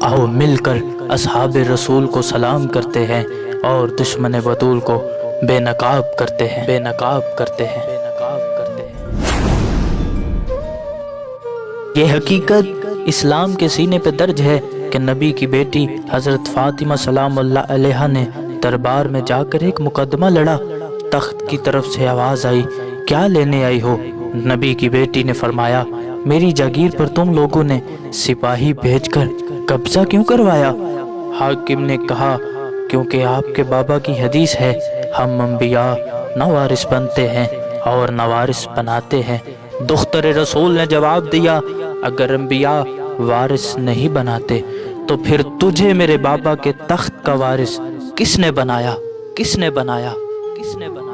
आओ मिलकर असहाब रसूल को सलाम करते हैं और दुश्मन बतूल को बेनकाब करते हैं, बेनकाब करते हैं, बेनकाब करते हैं। ये हकीकत इस्लाम के सीने पे दर्ज है कि नबी की बेटी हज़रत फ़ातिमा सलामुल्लाह अलैहा ने दरबार में जाकर एक मुकदमा लड़ा। तख्त की तरफ से आवाज़ आई, क्या लेने आई हो? नबी की बेटी ने फरमाया, मेरी जागीर पर तुम लोगों ने सिपाही भेजकर कब्जा क्यों करवाया? हाकिम ने कहा, क्योंकि आपके बाबा की हदीस है, हम अंबिया न वारिस बनते हैं और न वारिस बनाते हैं। दुख्तर रसूल ने जवाब दिया, अगर अंबिया वारिस नहीं बनाते तो फिर तुझे मेरे बाबा के तख्त का वारिस किसने बनाया? किसने बनाया? किसने बनाया?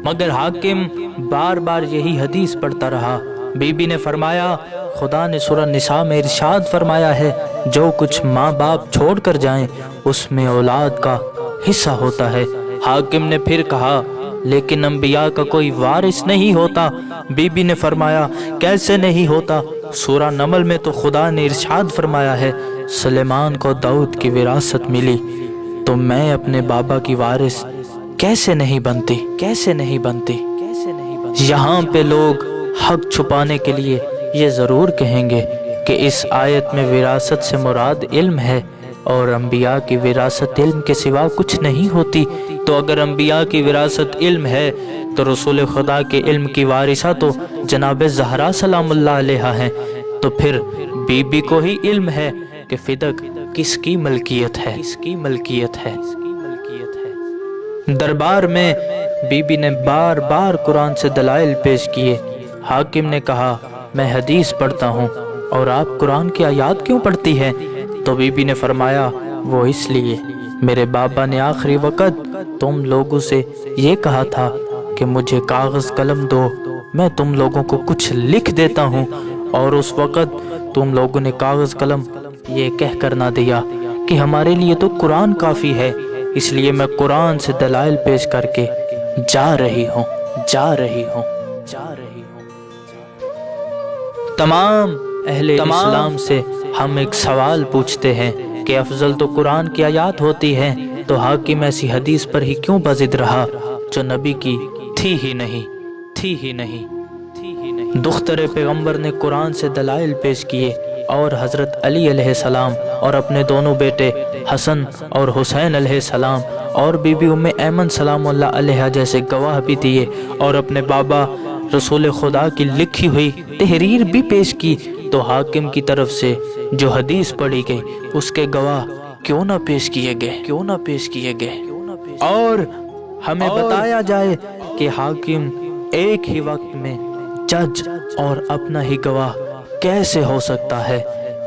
मगर हाकिम बार बार यही हदीस पढ़ता रहा। बीबी ने फरमाया, खुदा ने सूरह निसा में इरशाद फरमाया है, जो कुछ माँ बाप छोड़ कर जाएं उसमें औलाद का हिस्सा होता है। हाकिम ने फिर कहा, लेकिन अंबिया का कोई वारिस नहीं होता। बीबी ने फरमाया, कैसे नहीं होता? सूरह नमल में तो खुदा ने इरशाद फरमाया है, सुलेमान को दाऊद की विरासत मिली, तो मैं अपने बाबा की वारिस कैसे नहीं बनती? कैसे नहीं बनती? कैसे नहीं बनती? यहाँ पे लोग हक छुपाने के लिए ये ज़रूर कहेंगे कि इस आयत में विरासत से मुराद इल्म है और अंबिया की विरासत इल्म के सिवा कुछ नहीं होती। तो अगर अंबिया की विरासत इल्म है तो रसूल खुदा के इल्म की वारिसा तो जनाब ज़हरा सलामुल्लाह अलैहा हैं। तो फिर बीबी को ही इल्म है कि फिदक किसकी मलकियत है, किसकी मलकियत है, किसकी मलकियत है। दरबार में बीबी ने बार बार कुरान से दलाइल पेश किए। हाकिम ने कहा, मैं हदीस पढ़ता हूँ और आप कुरान की आयत क्यों पढ़ती हैं? तो बीबी ने फरमाया, वो इसलिए, मेरे बाबा ने आखिरी वक़्त तुम लोगों से ये कहा था कि मुझे कागज़ कलम दो, मैं तुम लोगों को कुछ लिख देता हूँ, और उस वक़्त तुम लोगों ने कागज़ कलम ये कह कर ना दिया कि हमारे लिए तो कुरान काफ़ी है, इसलिए मैं कुरान से दलाइल पेश करके जा रही हूँ, जा रही हूँ, जा रही हूँ। तमाम अहले इस्लाम से हम एक सवाल पूछते हैं कि अफजल तो कुरान की आयत होती है, तो हाकिम ऐसी हदीस पर ही क्यों बाजिद रहा जो नबी की थी ही नहीं, थी ही नहीं, थी ही नहीं। दुख्तर पैगंबर ने कुरान से दलाइल पेश किए और हज़रत अली अलैहिस्सलाम और अपने दोनों बेटे हसन और हुसैन अलैहिस्सलाम और बीबी उम्मे ऐमन सलामुल्लाह अलैहा जैसे गवाह भी दिए और अपने बाबा रसूल खुदा की लिखी हुई तहरीर भी पेश की। तो हाकिम की तरफ से जो हदीस पढ़ी गई उसके गवाह क्यों ना पेश किए गए, क्यों ना पेश किए गए? और हमें बताया जाए कि हाकिम एक ही वक्त में जज और अपना ही गवाह कैसे हो सकता है?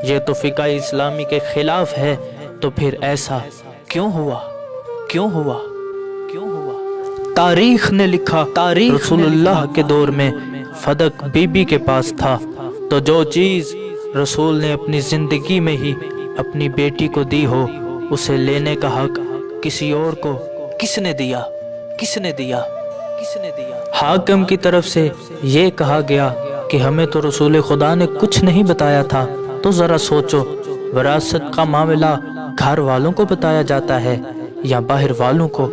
ये तो फिक़्ह इस्लामी के खिलाफ है। तो फिर ऐसा क्यों हुआ? क्यों हुआ? क्यों हुआ? तारीख ने लिखा, तारीख रसूलुल्लाह के दौर में फदक बीबी के पास था, तो जो चीज़ रसूल ने अपनी ज़िंदगी में ही अपनी बेटी को दी हो, उसे लेने का हक किसी और को किसने दिया? किसने दिया? किसने दिया? हाकिम की तरफ से ये कहा गया कि हमें तो रसूल खुदा ने कुछ नहीं बताया था। तो ज़रा सोचो, विरासत का मामला घर वालों को बताया जाता है या बाहर वालों को?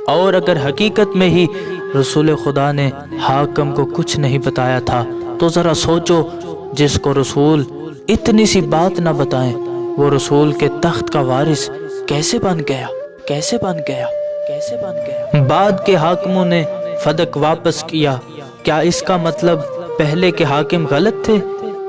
और अगर हकीकत में ही रसूल खुदा ने हाकिम को कुछ नहीं बताया था, तो ज़रा सोचो, जिसको रसूल इतनी सी बात ना बताएं, वो रसूल के तख्त का वारिस कैसे बन गया? कैसे बन गया? कैसे बन गया? बाद के हाकिमों ने फदक वापस किया, क्या इसका मतलब पहले के हाकिम गलत थे?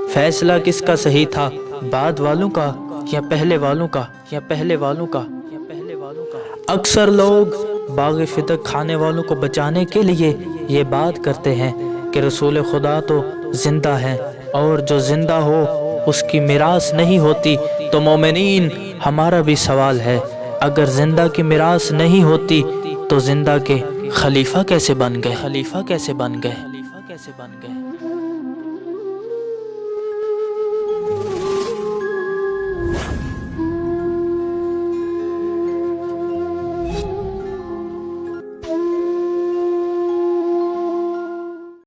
फैसला किसका सही था, बाद वालों का या पहले वालों का, या पहले वालों का, या पहले वालों का? अक्सर लोग बाग़ फिदक खाने वालों को बचाने के लिए ये बात करते हैं कि रसूल खुदा तो जिंदा है और जो जिंदा हो उसकी मिरास नहीं होती। तो मोमिनीन, हमारा भी सवाल है, अगर जिंदा की मिरास नहीं होती तो जिंदा के खलीफा कैसे बन गए? खलीफा कैसे बन गए? खलीफा कैसे बन गए?